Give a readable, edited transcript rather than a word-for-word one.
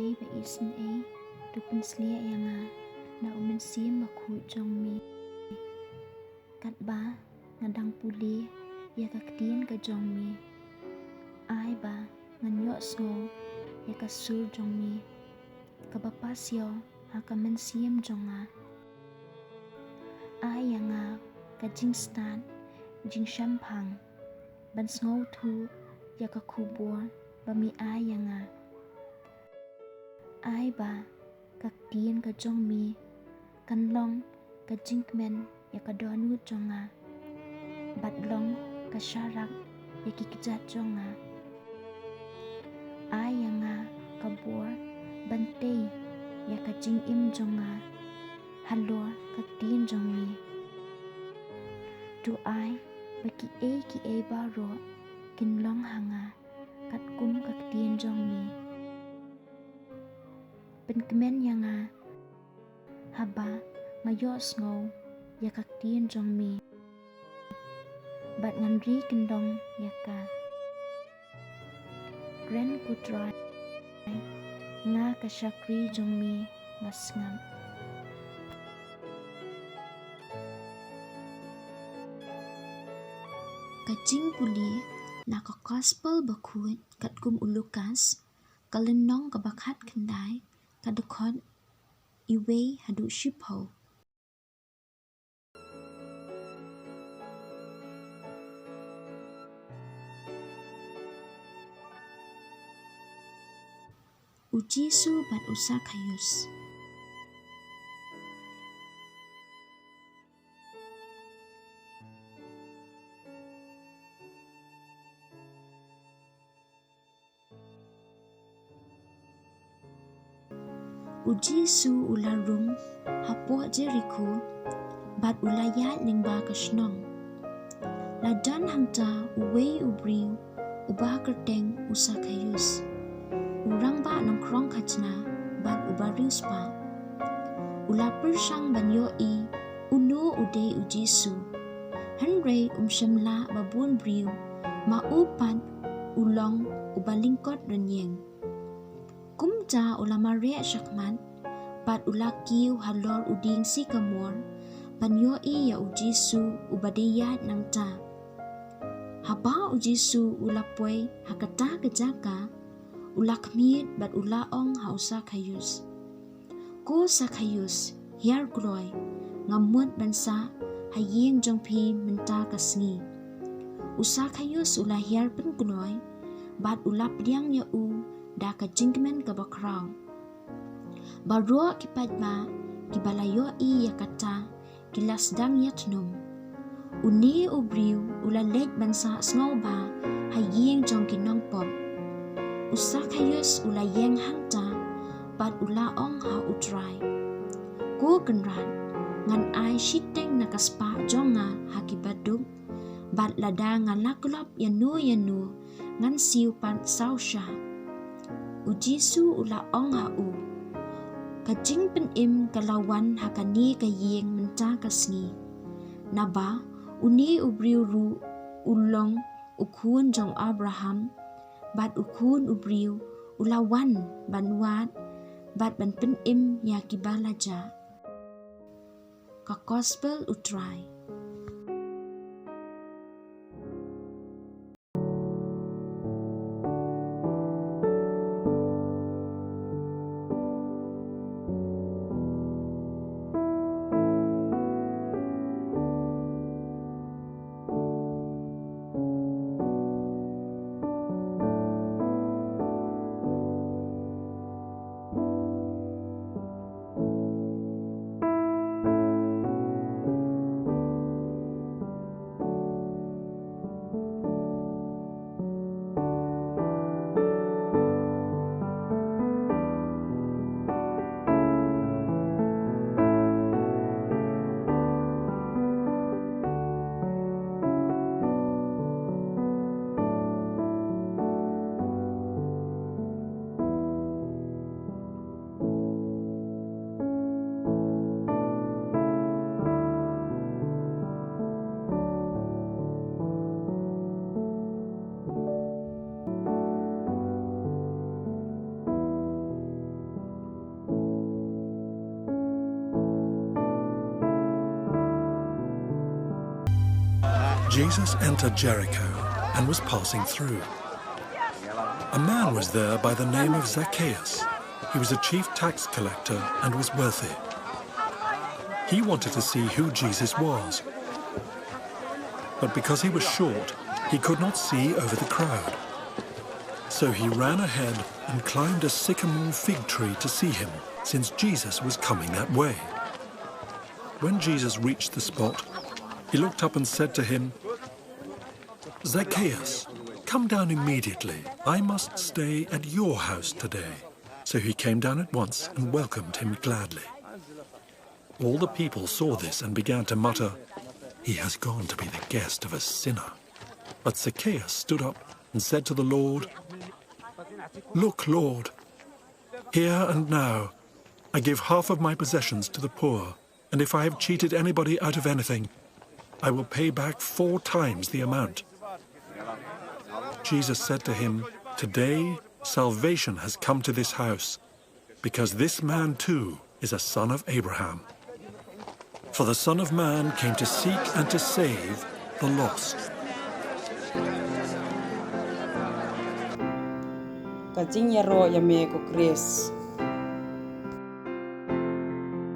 ai ba isen ai tu penslia yang na umen sim ba khu jong mi kat ba ngadang Pule ya ka ktien ka jong mi ai ba nganyo sngo ya ka sur jong mi ka ba pasyo ha ka men sim jong ai yang ka jing stan jing shampang ban sngo thu ya ka khubor ba mi ai yang ai ba ka ktien ka jong mi kan long ka jingmen ya ka donu jong bat long ka sharak ya ki kijat jong ai yang ka bor ban te ya ka jing im jong halor ka ktien jong mi tu ai ba ki e ba ro kin long hanga kat kum ka ktien jong mi pen kemen yang haba ngayo sngo ya ka ktien jong mi bat ngan ri kendong ya ka gren kutrai nga ka shakri jong mi ngasngam ka jing Pule na ka gospel bakhuat kat kum Lukas kalenong ka bakhat khandai ka dekot iwe hadu shipho Jisu bat Zakkheus Jisu ularung hapo Jericho bat ulayat lingba ka shnong ladan hangta uwe ubriu ubah kyrteng Zakkheus urang ba nang krong khachna bat ubarius pa ula persang banyo i uno ude Jisu hanre shamla babun briu ma upan ulong ubalingkot renyeng kumja ula mare shakman bat ula kiu halor uding si kamor banyo i ya Jisu ubadiyat nang ta haba Jisu ula poi hakata kejaka ula kmit bat ula ong ha Zakkheus ko Zakkheus hiar gloi ngamut bansa hayeng jongpi menta kasngi Zakkheus ula hiar pen gloi bat ula priang ya da ka jingmen ka bakraw baro kipat ba kibalayo i yakata kilas dang yatnum uni ubriu ula let bansa sngo ba hayeng jong kinong pop Zakkheus ula yeng hangta bat ula ong ha utrai ko kenran ngan ai shiteng nakaspa jonga hakibaduk bat lada ngalaklop yanu ngan siu pan sausha Jisu ula ong ha kajing pen im kalawan hakani kayeng menta kasngi naba uni ubriu ru ulong ukun jong Abraham bat ukun ubriu ulawan banwat bat ban pen im ya kibalaja ka gospel utrai Jesus entered Jericho and was passing through. A man was there by the name of Zakkheus. He was a chief tax collector and was wealthy. He wanted to see who Jesus was. But because he was short, he could not see over the crowd. So he ran ahead and climbed a sycamore fig tree to see him, since Jesus was coming that way. When Jesus reached the spot, he looked up and said to him, "Zakkheus, come down immediately. I must stay at your house today." So he came down at once and welcomed him gladly. All the people saw this and began to mutter, "He has gone to be the guest of a sinner." But Zakkheus stood up and said to the Lord, "Look, Lord, here and now I give half of my possessions to the poor, and if I have cheated anybody out of anything, I will pay back 4 times the amount." Jesus said to him, "Today salvation has come to this house, because this man too is a son of Abraham. For the Son of Man came to seek and to save the lost." Ka jing ya ro ya me ko Chris